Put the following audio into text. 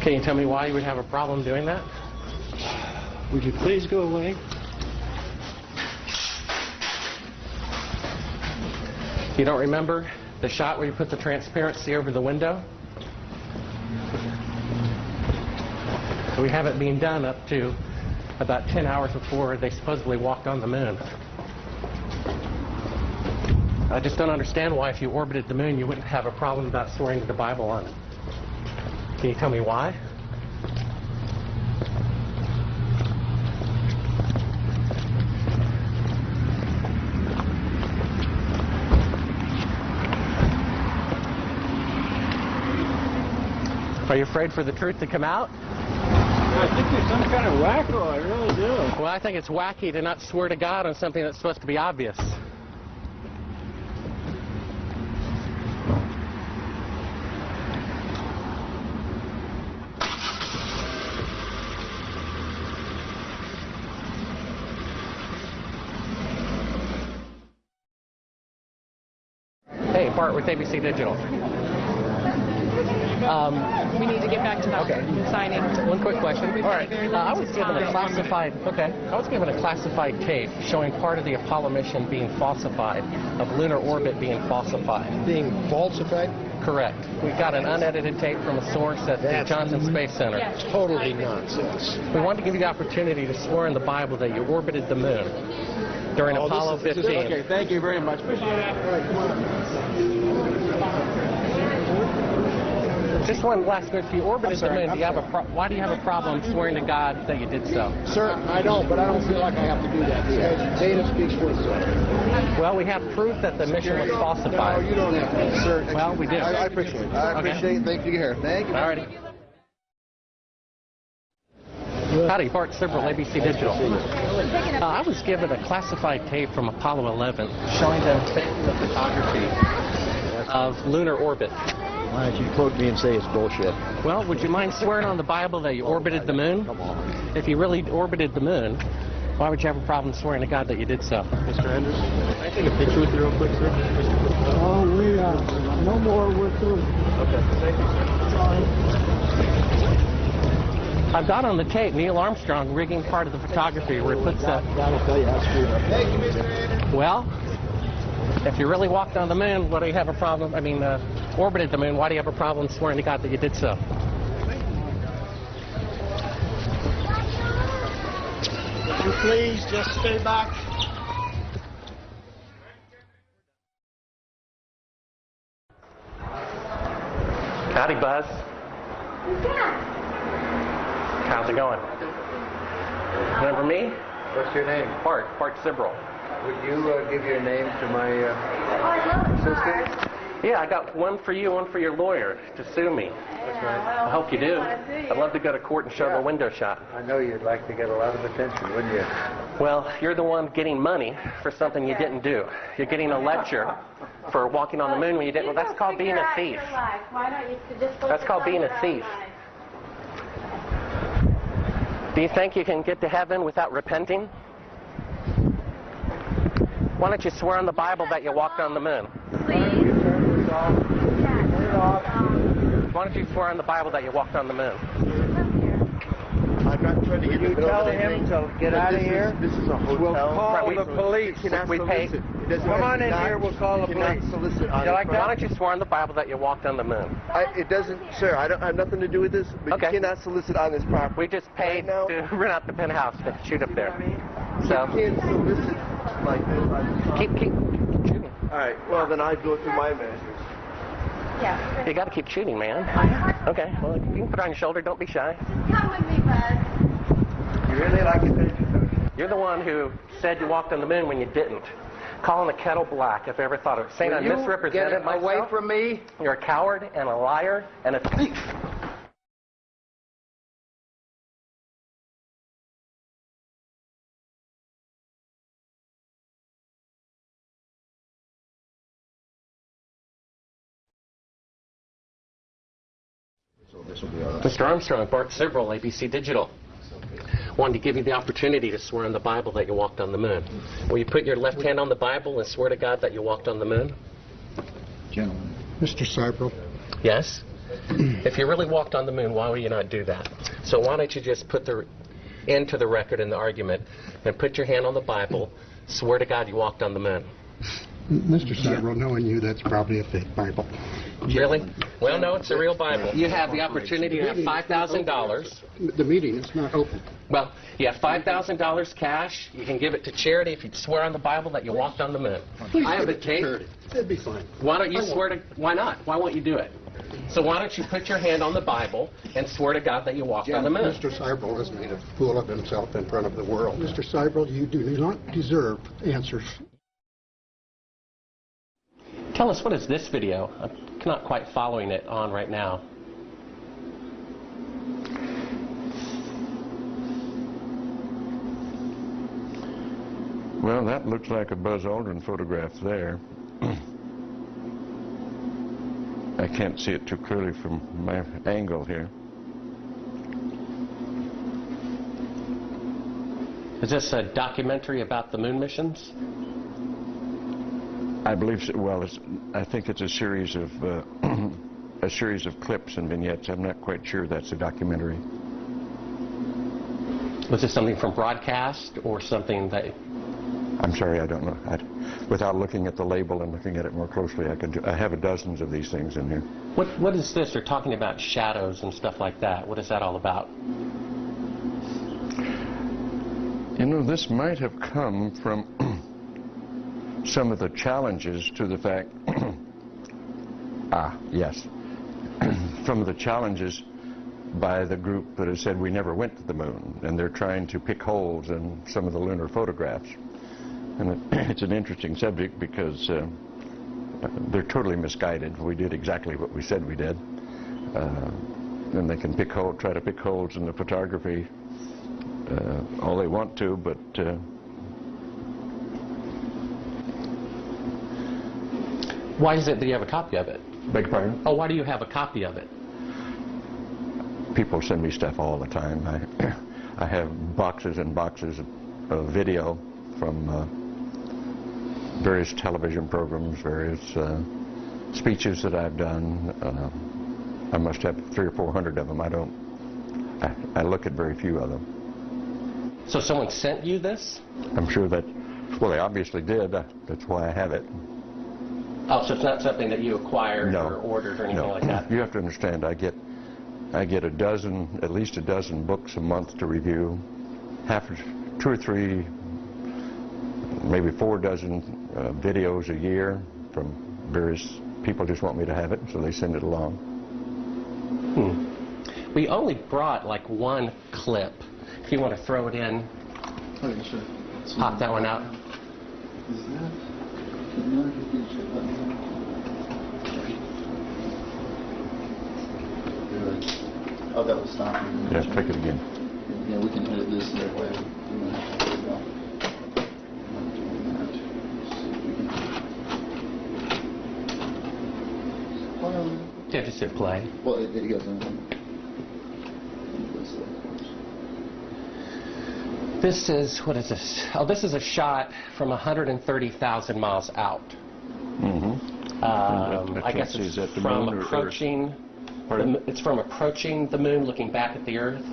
Can you tell me why you would have a problem doing that? Would you please go away? You don't remember the shot where you put the transparency over the window? We have it being done up to about 10 hours before they supposedly walked on the moon. I just don't understand why if you orbited the moon you wouldn't have a problem about swearing to the Bible on it. Can you tell me why? Are you afraid for the truth to come out? I think you're some kind of wacko, I really do. Well, I think it's wacky to not swear to God on something that's supposed to be obvious. Hey, Bart with ABC Digital. We need to get back to that signing. One quick question. We've All got right. very I was limited given a time. classified. Okay. I was given a classified tape showing part of the Apollo mission being falsified, of lunar orbit being falsified. Being falsified? Correct. We got an unedited tape from a source at the Johnson Space Center. Yes. Totally nonsense. We wanted to give you the opportunity to swear in the Bible that you orbited the moon during Apollo 15. Okay, thank you very much. Appreciate Just one last note. If you orbited the moon, why do you have a problem swearing to God that you did so? Sir, I don't, but I don't feel like I have to do that because data speaks for itself. Well, we have proof that the mission was No, falsified. you don't have to. Sir, Well, we do. I appreciate it. I appreciate it. Thank you here. Thank you. All righty. Howdy, Bart Sibrel, ABC Digital. I was given a classified tape from Apollo 11 showing them the photography of lunar orbit. Why don't you quote me and say it's bullshit? Well, would you mind swearing on the Bible that you orbited the moon? Come on. If you really orbited the moon, why would you have a problem swearing to God that you did so? Mr. Henderson, can I take a picture with you real quick, sir? Oh, we no more. We're through. Okay, thank you, sir. I've got on the tape Neil Armstrong rigging part of the photography where he puts the... That'll tell you how screwed up. Thank you, Mr. Anderson. Well, if you really walked on the moon, what do you have a problem? I mean, orbited the moon, why do you have a problem swearing to God that you did so? Would you please just stay back? Howdy, Buzz. How's it going? Remember me? What's your name? Bart Sibrel. Would you give your name to my assistant? Yeah, I got one for you, one for your lawyer to sue me. That's right. I hope you do. I'd love to go to court and show the window shot. I know you'd like to get a lot of attention, wouldn't you? Well, you're the one getting money for something you didn't do. You're getting a lecture for walking on the moon when you didn't. Well, that's called being a thief. That's called being a thief. Do you think you can get to heaven without repenting? Why don't you swear on the Bible that you walked on the moon? Why don't you swear on the Bible that you walked on the moon? I'm not trying to get You tell him to get out of here. This is a hotel. We'll call Right, the police. We pay. Come on in here, we'll call the police. Solicit Why don't you swear on the Bible that you walked on the moon? It doesn't, sir, I don't have nothing to do with this, but Okay. you cannot solicit on this property. We just paid Right now? to rent out the penthouse to shoot up there. So You can't solicit like this on this property. keep shooting. All right, well, then I'd go through my measures. You got to keep shooting, man. Okay. Well, you can put it on your shoulder. Don't be shy. Come with me, Buzz. You really like attention, don't you? You're the one who said you walked on the moon when you didn't. Calling the kettle black, if I ever thought of it. Saying I misrepresented myself. Away from me. You're a coward and a liar and a thief. Mr. Armstrong, Bart Sibrel, ABC Digital. Wanted to give you the opportunity to swear on the Bible that you walked on the moon. Will you put your left hand on the Bible and swear to God that you walked on the moon? Gentlemen. Mr. Cyprel, Yes? If you really walked on the moon, why would you not do that? So why don't you just put the into the record in the argument and put your hand on the Bible, swear to God you walked on the moon. Mr. Seibel, knowing you, that's probably a fake Bible. Really? Well, no, it's a real Bible. You have the opportunity to have $5,000. The meeting is not open. Well, you have $5,000 cash. You can give it to charity if you swear on the Bible that you walked on the moon. Please I have give the it to tape. charity. That'd be fine. Why don't you swear to... Why not? Why won't you do it? So why don't you put your hand on the Bible and swear to God that you walked on the moon? Mr. Seibel has made a fool of himself in front of the world. Mr. Seibel, you do not deserve answers. Tell us, what is this video? I'm not quite following it on right now. Well, that looks like a Buzz Aldrin photograph there. I can't see it too clearly from my angle here. Is this a documentary about the moon missions? I believe so. Well, I think it's a series of clips and vignettes. I'm not quite sure that's a documentary. Was this something from broadcast or something that... I'm sorry, I don't know. Without looking at the label and looking at it more closely, I have dozens of these things in here. What is this? They're talking about shadows and stuff like that. What is that all about? You know, this might have come from some of the challenges to the fact, some of the challenges by the group that has said we never went to the moon, and they're trying to pick holes in some of the lunar photographs. And it's an interesting subject because they're totally misguided. We did exactly what we said we did. And they can try to pick holes in the photography all they want to, but why is it that you have a copy of it? beg your pardon? Oh, why do you have a copy of it? People send me stuff all the time. I have boxes and boxes of video from various television programs, various speeches that I've done. I must have 300 or 400 of them. I look at very few of them. So someone sent you this? I'm sure that, well, they obviously did. That's why I have it. Oh, so it's not something that you acquired or ordered or anything like that? You have to understand, I get at least a dozen books a month to review, 2 or 3, maybe 4 dozen videos a year from various people. Just want me to have it, so they send it along. We only brought like one clip. If you want to throw it in, pop that one out. Oh, that was stopping. Yeah, click it again. Yeah, we can edit this that way. Yeah, just hit play. Well, it goes in. This is, what is this? Oh, this is a shot from 130,000 miles out. I guess it's from approaching. It's from approaching the moon, looking back at the Earth.